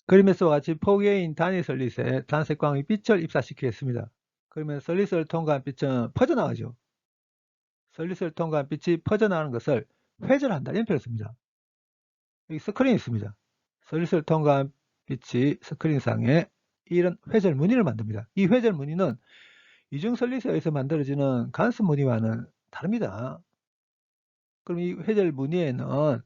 그림에서와 같이 포개인 단위 설릿에 단색광의 빛을 입사시키겠습니다. 그러면 설릿을 통과한 빛은 퍼져나가죠. 설릿을 통과한 빛이 퍼져나가는 것을 회절한다, 이런 표현을 씁니다. 여기 스크린이 있습니다. 설릿을 통과한 빛이 스크린상에 이런 회절 무늬를 만듭니다. 이 회절 무늬는 이중 설릿에 의해서 만들어지는 간섭 무늬와는 다릅니다. 그럼 이 회절 무늬에는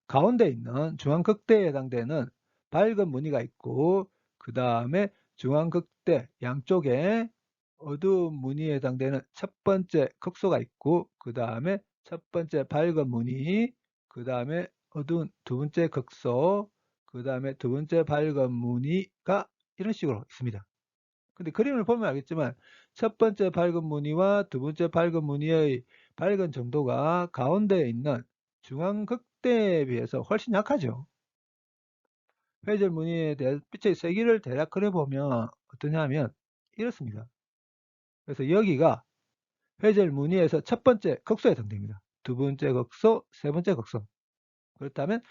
가운데 있는 중앙극대에 해당되는 밝은 무늬가 있고, 그 다음에 중앙극대 양쪽에 어두운 무늬에 해당되는 첫 번째 극소가 있고, 그 다음에 첫 번째 밝은 무늬, 그 다음에 어두운 두 번째 극소, 그 다음에 두 번째 밝은 무늬가 이런 식으로 있습니다. 근데 그림을 보면 알겠지만 첫 번째 밝은 무늬와 두 번째 밝은 무늬의 밝은 정도가 가운데에 있는 중앙극대에 비해서 훨씬 약하죠. 회절 무늬에 대한 빛의 세기를 대략 그려보면 어떠냐 하면 이렇습니다. 그래서 여기가 회절 무늬에서 첫 번째 극소에 해당됩니다. 두 번째 극소, 세 번째 극소. 그렇다면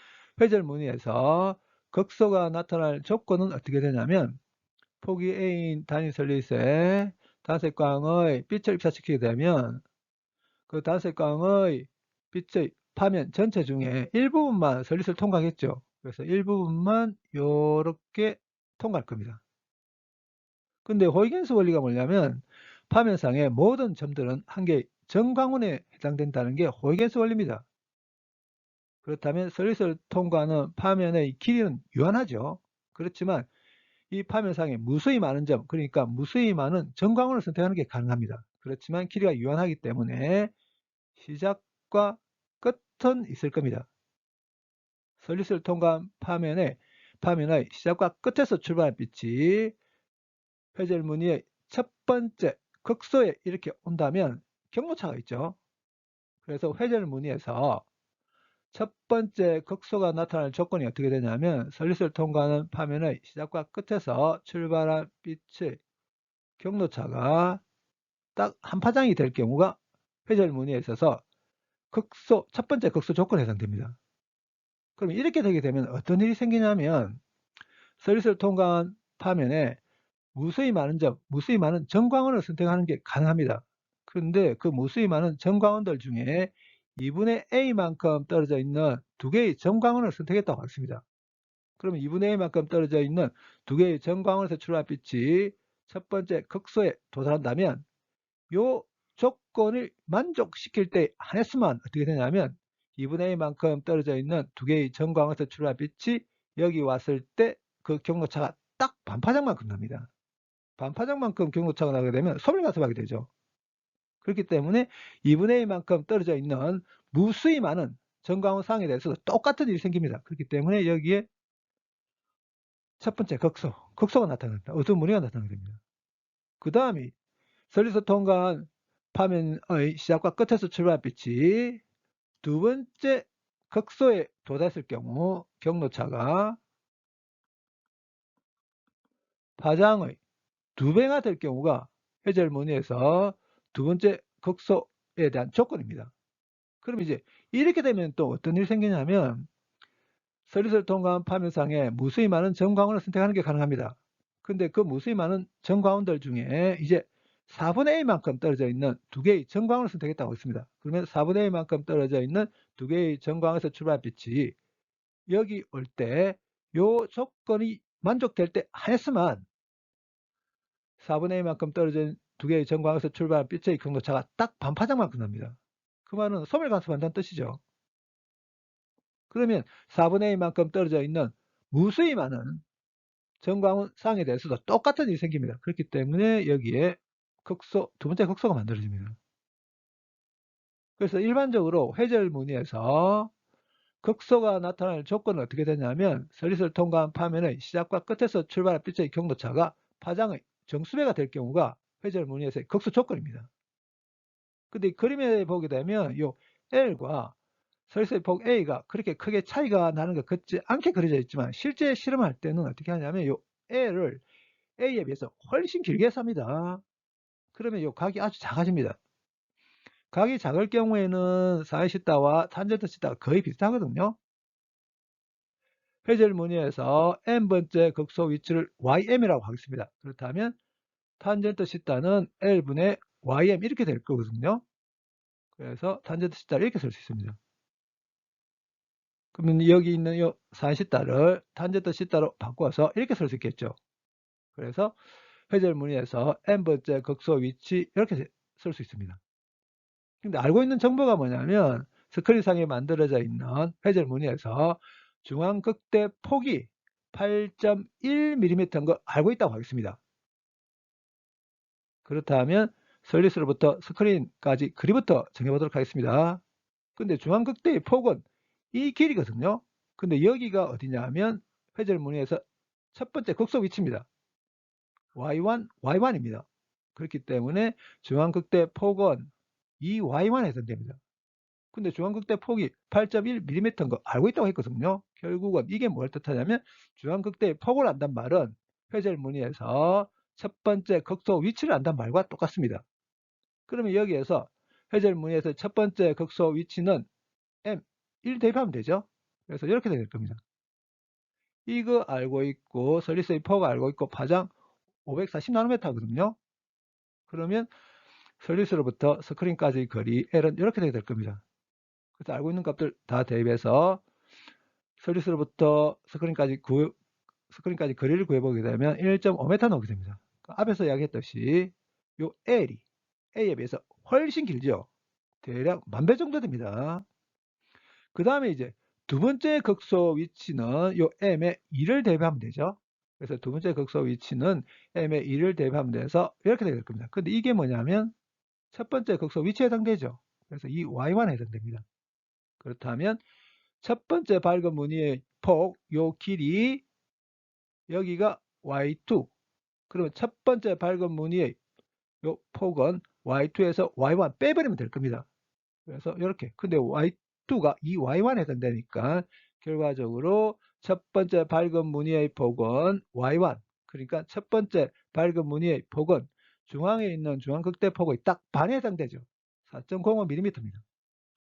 회절 무늬에서 극소가 나타날 조건은 어떻게 되냐면 폭이 A인 단위 설릿에 단색광의 빛을 입사시키게 되면 그 단색광의 빛의 파면 전체 중에 일부분만 설릿을 통과하겠죠. 그래서 일부분만 이렇게 통과할 겁니다. 근데 호이겐스 원리가 뭐냐면 파면상의 모든 점들은 한 개의 정광원에 해당된다는 게 호이겐스 원리입니다. 그렇다면 설릿을 통과하는 파면의 길이는 유한하죠. 그렇지만 이 파면상에 무수히 많은 점, 그러니까 무수히 많은 정광원을 선택하는 게 가능합니다. 그렇지만 길이가 유한하기 때문에 시작과 끝은 있을 겁니다. 설릿을 통과한 파면의 시작과 끝에서 출발한 빛이 회절 무늬의 첫 번째 극소에 이렇게 온다면 경로차가 있죠. 그래서 회절 무늬에서 첫 번째 극소가 나타날 조건이 어떻게 되냐면 설릿을 통과하는 파면의 시작과 끝에서 출발한 빛의 경로차가 딱 한 파장이 될 경우가 회절 무늬에 있어서 첫 번째 극소 조건에 해당됩니다. 그럼 이렇게 되게 되면 어떤 일이 생기냐면 설릿을 통과한 파면에 무수히 많은 무수히 많은 정광원을 선택하는 게 가능합니다. 그런데 그 무수히 많은 정광원들 중에 2분의 A만큼 떨어져 있는 두 개의 정광원을 선택했다고 했습니다. 그러면 2분의 A만큼 떨어져 있는 두 개의 정광원에서 출발한 빛이 첫 번째 극소에 도달한다면 이 조건을 만족시킬 때 한해서만 어떻게 되냐면 2분의 A만큼 떨어져 있는 두 개의 정광원에서 출발한 빛이 여기 왔을 때 그 경로차가 딱 반파장만큼 납니다. 반파장만큼 경로차가 나게 되면 소멸간섭하게 되죠. 그렇기 때문에 2분의 A만큼 떨어져 있는 무수히 많은 정광원 상에 대해서도 똑같은 일이 생깁니다. 그렇기 때문에 여기에 첫 번째 극소가 나타납니다. 어두운 무늬가 나타나게 됩니다. 그 다음이 설리서 통과한 파면의 시작과 끝에서 출발한 빛이 두 번째 극소에 도달했을 경우 경로차가 파장의 두 배가 될 경우가 회절 무늬에서 두 번째 극소에 대한 조건입니다. 그럼 이제 이렇게 되면 또 어떤 일이 생기냐면 설릿을 통과한 파면상에 무수히 많은 정광원을 선택하는 게 가능합니다. 근데 그 무수히 많은 정광원들 중에 이제 4분의 A만큼 떨어져 있는 두 개의 정광원을 선택했다고 했습니다. 그러면 4분의 A만큼 떨어져 있는 두 개의 정광에서 출발한 빛이 여기 올 때 요 조건이 만족될 때 한해서만 4분의 A만큼 떨어진 두 개의 정광에서 출발한 빛의 경도차가 딱 반파장만큼 납니다. 그 말은 소멸간섭한다는 뜻이죠. 그러면 4분의 A만큼 떨어져 있는 무수히 많은 정광원 상에 대해서도 똑같은 일이 생깁니다. 그렇기 때문에 여기에 두 번째 극소가 만들어집니다. 그래서 일반적으로 회절 무늬에서 극소가 나타날 조건은 어떻게 되냐면 설릿을 통과한 파면의 시작과 끝에서 출발한 빛의 경도차가 파장의 정수배가 될 경우가 회절 무늬에서의 극소 조건입니다. 근데 그림에 보게 되면 이 L과 설릿의 폭 A가 그렇게 크게 차이가 나는 것 같지 않게 그려져 있지만 실제 실험할 때는 어떻게 하냐면 이 L을 A에 비해서 훨씬 길게 삽니다. 그러면 이 각이 아주 작아집니다. 각이 작을 경우에는 사인 시타와 탄젠트 시타가 거의 비슷하거든요. 회절 무늬에서 n번째 극소 위치를 ym이라고 하겠습니다. 그렇다면 탄젠트 θ는 L분의 ym 이렇게 될 거거든요. 그래서 탄젠트 θ를 이렇게 쓸 수 있습니다. 그러면 여기 있는 이 sin θ를 탄젠트 θ로 바꿔서 이렇게 쓸 수 있겠죠. 그래서 회절 무늬에서 n번째 극소 위치 이렇게 쓸 수 있습니다. 근데 알고 있는 정보가 뭐냐면 스크린상에 만들어져 있는 회절 무늬에서 중앙 극대 폭이 8.1mm인 걸 알고 있다고 하겠습니다. 그렇다면 설리스로부터 스크린까지 거리부터 정해보도록 하겠습니다. 근데 중앙 극대의 폭은 이 길이거든요. 근데 여기가 어디냐 하면 회절 무늬에서 첫 번째 극소 위치입니다. y1, y1입니다. 그렇기 때문에 중앙 극대 폭은 이 y1에 해당됩니다. 근데 중앙 극대 폭이 8.1mm인 거 알고 있다고 했거든요. 결국은 이게 뭘 뜻하냐면 중앙 극대의 폭을 안단 말은 회절 무늬에서 첫 번째 극소 위치를 안단 말과 똑같습니다. 그러면 여기에서 회절 무늬에서 첫 번째 극소 위치는 m 1 대입하면 되죠. 그래서 이렇게 될 겁니다. 이거 알고 있고 설리스의 폭 알고 있고 파장 540나노미터거든요. 그러면 설리스로부터 스크린까지 거리 L은 이렇게 될 겁니다. 그래서 알고 있는 값들 다 대입해서 설리스로부터 스크린까지 거리를 구해보게 되면 1.5m 나오게 됩니다. 앞에서 이야기했듯이 요 L이 A에 비해서 훨씬 길죠. 대략 10,000배 정도 됩니다. 그 다음에 이제 두 번째 극소 위치는 요 m에 2를 대입하면 되죠. 그래서 두 번째 극소 위치는 m에 2를 대입하면 돼서 이렇게 될 겁니다. 근데 이게 뭐냐면 첫 번째 극소 위치에 해당되죠. 그래서 이 y1에 해당됩니다. 그렇다면 첫 번째 밝은 무늬의 폭, 요 길이 여기가 y2. 그러면 첫 번째 밝은 무늬의 요 폭은 y2에서 y1 빼버리면 될 겁니다. 그래서 이렇게. 근데 y2가 이 y1에 해당되니까 결과적으로 첫 번째 밝은 무늬의 폭은 y1. 그러니까 첫 번째 밝은 무늬의 폭은 중앙에 있는 중앙 극대 폭의 딱 반에 해당되죠. 4.05mm입니다.